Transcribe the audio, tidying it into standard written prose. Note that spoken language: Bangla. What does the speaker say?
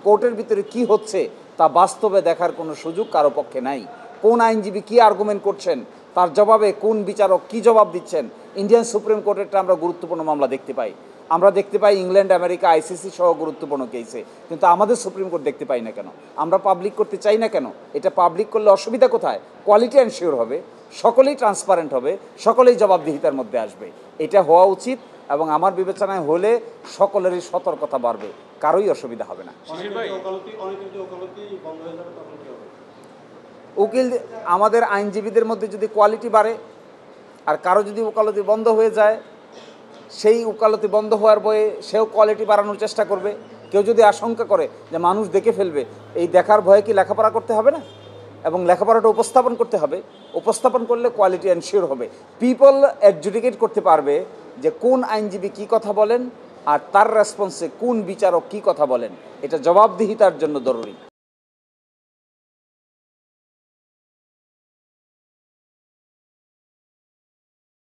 কোর্টের ভিতরে কি হচ্ছে তা বাস্তবে দেখার কোনো সুযোগ কারো পক্ষে নাই। কোন আইনজীবী কী আর্গুমেন্ট করছেন, তার জবাবে কোন বিচারক কী জবাব দিচ্ছেন। ইন্ডিয়ান সুপ্রিম কোর্টেরটা আমরা গুরুত্বপূর্ণ মামলা দেখতে পাই, আমরা দেখতে পাই ইংল্যান্ড, আমেরিকা, আইসিসি সহ গুরুত্বপূর্ণ কেসে, কিন্তু আমাদের সুপ্রিম কোর্ট দেখতে পাই না কেন? আমরা পাবলিক করতে চাই না কেন? এটা পাবলিক করলে অসুবিধা কোথায়? কোয়ালিটি এনশিওর হবে, সকলেই ট্রান্সপারেন্ট হবে, সকলেই জবাবদিহিতার মধ্যে আসবে। এটা হওয়া উচিত এবং আমার বিবেচনায় হলে সকলেরই সতর্কতা বাড়বে, কারোই অসুবিধা হবে না। উকিল আমাদের আইনজীবীদের মধ্যে যদি কোয়ালিটি বাড়ে আর কারো যদি ওকালতি বন্ধ হয়ে যায়, সেই ওকালতি বন্ধ হওয়ার বয়ে সেও কোয়ালিটি বাড়ানোর চেষ্টা করবে। কেউ যদি আশঙ্কা করে যে মানুষ দেখে ফেলবে, এই দেখার ভয়ে কি লেখাপড়া করতে হবে না? এবং লেখাপড়াটা উপস্থাপন করতে হবে, উপস্থাপন করলে কোয়ালিটি এনশিওর হবে। পিপল অ্যাডজুডিকেট করতে পারবে যে কোন আইনজীবী কী কথা বলেন আর তার রেসপন্সে কোন বিচারক কী কথা বলেন। এটা জবাবদিহিতার জন্য জরুরি।